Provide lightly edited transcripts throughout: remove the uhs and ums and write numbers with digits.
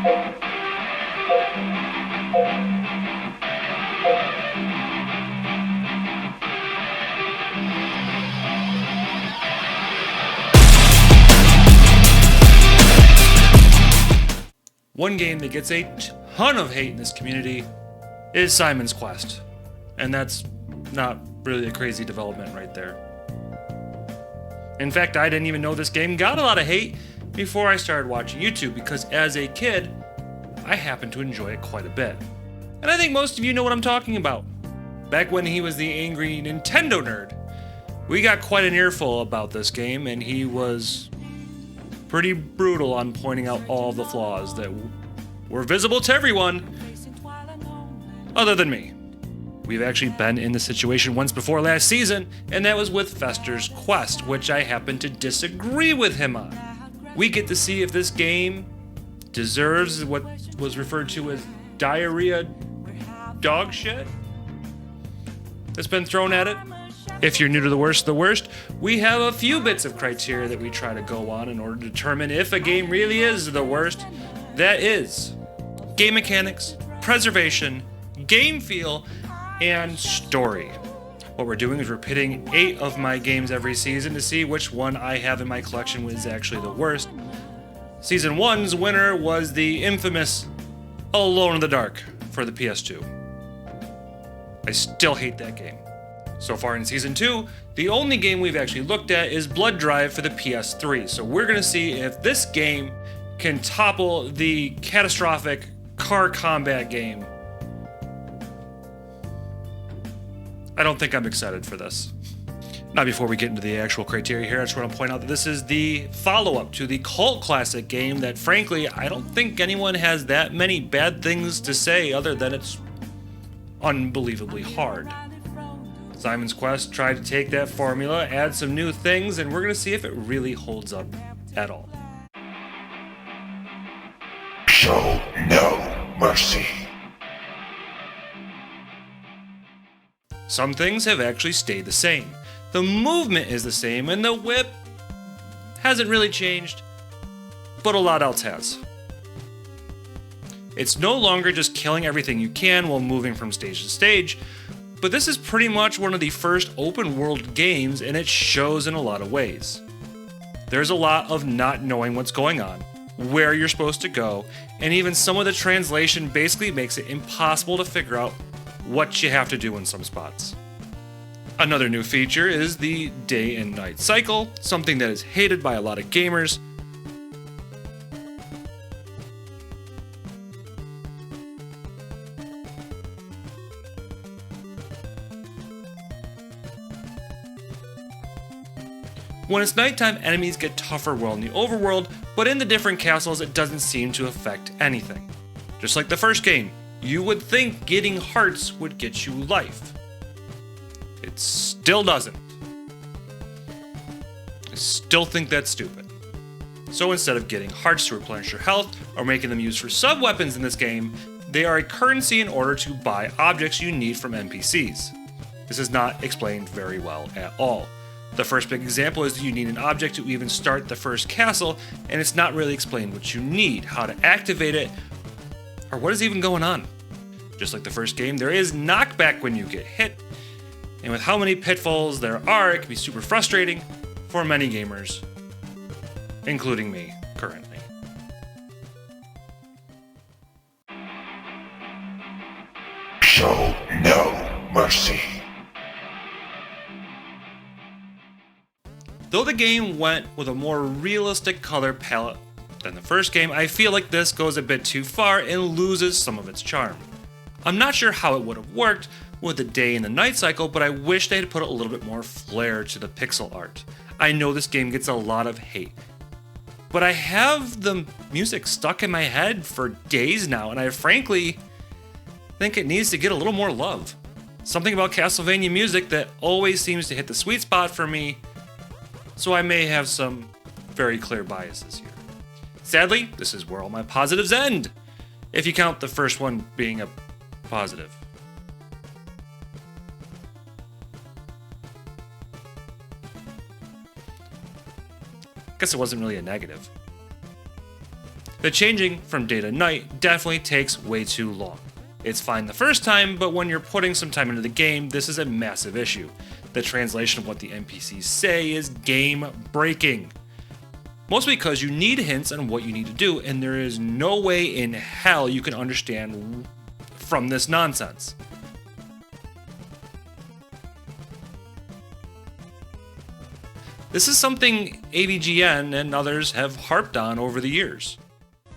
One game that gets a ton of hate in this community is Simon's Quest. And that's not really a crazy development right there. In fact, I didn't even know this game got a lot of hate before I started watching YouTube, because as a kid, I happened to enjoy it quite a bit. And I think most of you know what I'm talking about. Back when he was the angry Nintendo nerd, we got quite an earful about this game, and he was pretty brutal on pointing out all the flaws that were visible to everyone other than me. We've actually been in the situation once before last season, and that was with Fester's Quest, which I happen to disagree with him on. We get to see if this game deserves what was referred to as diarrhea dog shit that's been thrown at it. If you're new to the worst, we have a few bits of criteria that we try to go on in order to determine if a game really is the worst. That is game mechanics, preservation, game feel, and story. What we're doing is we're pitting 8 of my games every season to see which one I have in my collection was actually the worst. Season 1's winner was the infamous Alone in the Dark for the PS2. I still hate that game. So far in Season 2, the only game we've actually looked at is Blood Drive for the PS3. So we're going to see if this game can topple the catastrophic car combat game. I don't think I'm excited for this. Now, before we get into the actual criteria here, I just want to point out that this is the follow-up to the cult classic game that, frankly, I don't think anyone has that many bad things to say other than it's unbelievably hard. Simon's Quest tried to take that formula, add some new things, and we're going to see if it really holds up at all. Show no mercy. Some things have actually stayed the same. The movement is the same, and the whip hasn't really changed, but a lot else has. It's no longer just killing everything you can while moving from stage to stage, but this is pretty much one of the first open world games, and it shows in a lot of ways. There's a lot of not knowing what's going on, where you're supposed to go, and even some of the translation basically makes it impossible to figure out what you have to do in some spots. Another new feature is the day and night cycle, something that is hated by a lot of gamers. When it's nighttime, enemies get tougher while in the overworld, but in the different castles it doesn't seem to affect anything. Just like the first game, you would think getting hearts would get you life. It still doesn't. I still think that's stupid. So instead of getting hearts to replenish your health or making them used for sub-weapons in this game, they are a currency in order to buy objects you need from NPCs. This is not explained very well at all. The first big example is that you need an object to even start the first castle, and it's not really explained what you need, how to activate it, or what is even going on. Just like the first game, there is knockback when you get hit, and with how many pitfalls there are, it can be super frustrating for many gamers, including me currently. Show no mercy. Though the game went with a more realistic color palette than the first game, I feel like this goes a bit too far and loses some of its charm. I'm not sure how it would have worked with the day and the night cycle, but I wish they had put a little bit more flair to the pixel art. I know this game gets a lot of hate, but I have the music stuck in my head for days now, and I frankly think it needs to get a little more love. Something about Castlevania music that always seems to hit the sweet spot for me, so I may have some very clear biases here. Sadly, this is where all my positives end, if you count the first one being a positive. Guess it wasn't really a negative. The changing from day to night definitely takes way too long. It's fine the first time, but when you're putting some time into the game, this is a massive issue. The translation of what the NPCs say is game breaking. Mostly because you need hints on what you need to do, and there is no way in hell you can understand from this nonsense. This is something AVGN and others have harped on over the years.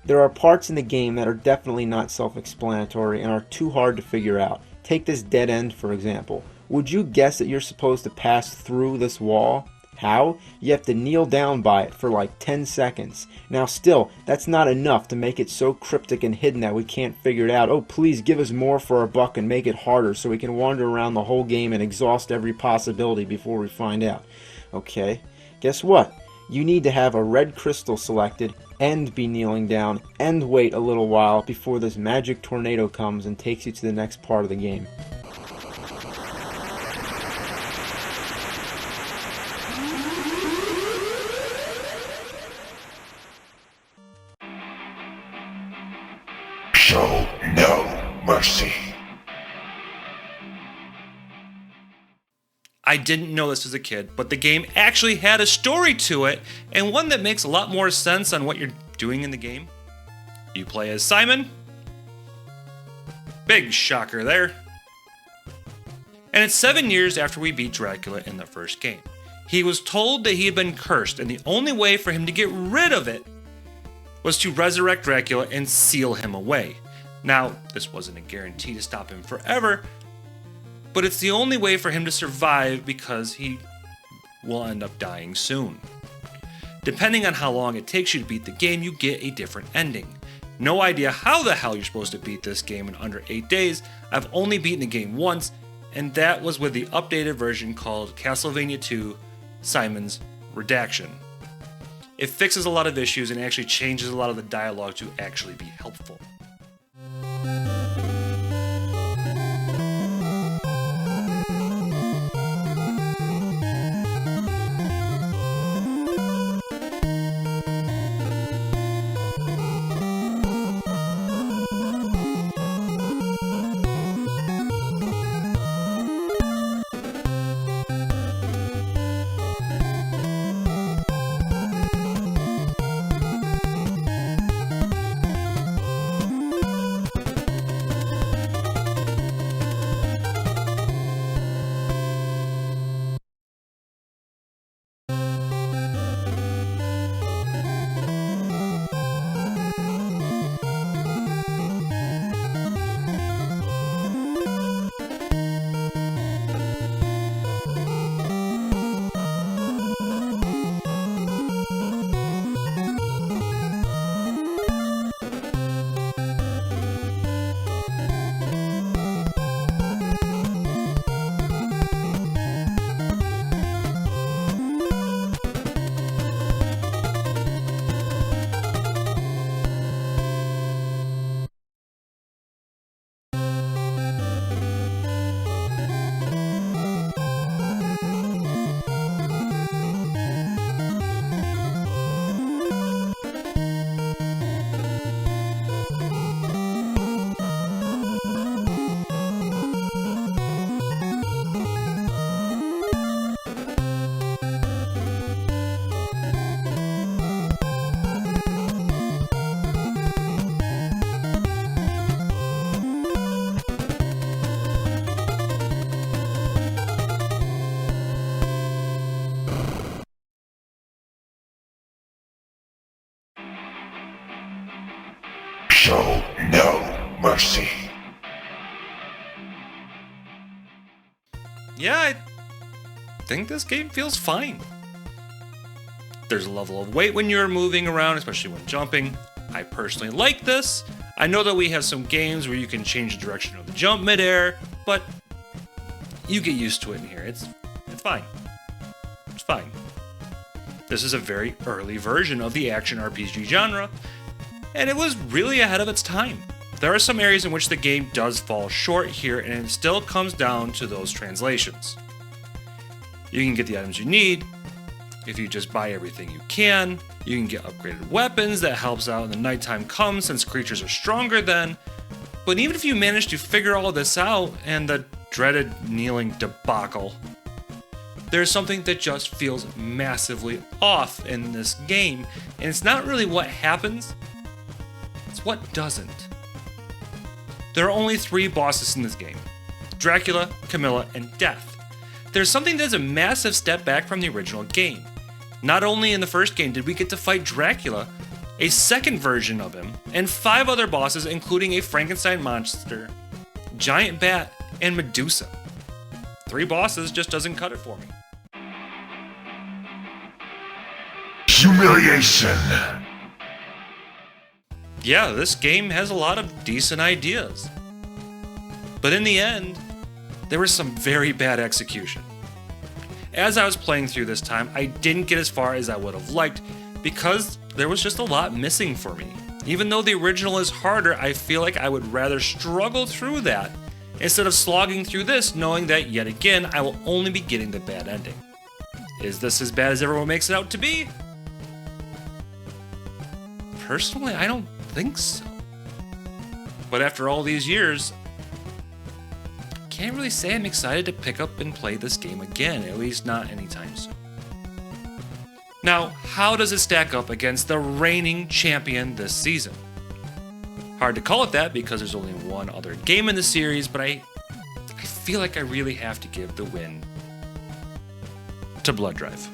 There are parts in the game that are definitely not self-explanatory and are too hard to figure out. Take this dead end, for example. Would you guess that you're supposed to pass through this wall? How? You have to kneel down by it for like 10 seconds. Now still, that's not enough to make it so cryptic and hidden that we can't figure it out. Oh, please give us more for our buck and make it harder so we can wander around the whole game and exhaust every possibility before we find out. Okay, guess what? You need to have a red crystal selected and be kneeling down and wait a little while before this magic tornado comes and takes you to the next part of the game. Show no mercy. I didn't know this as a kid, but the game actually had a story to it, and one that makes a lot more sense on what you're doing in the game. You play as Simon. Big shocker there. And it's 7 years after we beat Dracula in the first game. He was told that he had been cursed, and the only way for him to get rid of it was to resurrect Dracula and seal him away. Now, this wasn't a guarantee to stop him forever, but it's the only way for him to survive because he will end up dying soon. Depending on how long it takes you to beat the game, you get a different ending. No idea how the hell you're supposed to beat this game in under 8 days. I've only beaten the game once, and that was with the updated version called Castlevania 2 Simon's Redaction. It fixes a lot of issues and actually changes a lot of the dialogue to actually be helpful. Show no mercy. Yeah, I think this game feels fine. There's a level of weight when you're moving around, especially when jumping. I personally like this. I know that we have some games where you can change the direction of the jump midair, but you get used to it in here. It's fine. It's fine. This is a very early version of the action RPG genre, and it was really ahead of its time. There are some areas in which the game does fall short here, and it still comes down to those translations. You can get the items you need, if you just buy everything you can. You can get upgraded weapons that helps out when the nighttime comes since creatures are stronger then. But even if you manage to figure all this out and the dreaded kneeling debacle, there's something that just feels massively off in this game, and it's not really what happens, it's what doesn't. There are only 3 bosses in this game: Dracula, Camilla, and Death. There's something that's a massive step back from the original game. Not only in the first game did we get to fight Dracula, a second version of him, and 5 other bosses including a Frankenstein monster, giant bat, and Medusa. 3 bosses just doesn't cut it for me. Humiliation. Yeah, this game has a lot of decent ideas. But in the end, there was some very bad execution. As I was playing through this time, I didn't get as far as I would have liked because there was just a lot missing for me. Even though the original is harder, I feel like I would rather struggle through that instead of slogging through this knowing that yet again I will only be getting the bad ending. Is this as bad as everyone makes it out to be? Personally, I don't think so. But after all these years, can't really say I'm excited to pick up and play this game again, at least not anytime soon. Now, how does it stack up against the reigning champion this season? Hard to call it that because there's only one other game in the series, but I feel like I really have to give the win to Blood Drive.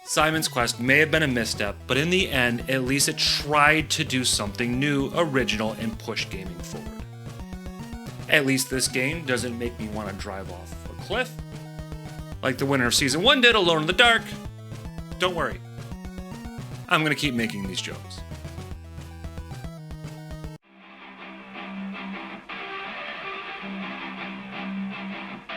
Simon's Quest may have been a misstep, but in the end, at least it tried to do something new, original, and push gaming forward. At least this game doesn't make me want to drive off a cliff, like the winner of Season 1 did, Alone in the Dark. Don't worry, I'm going to keep making these jokes.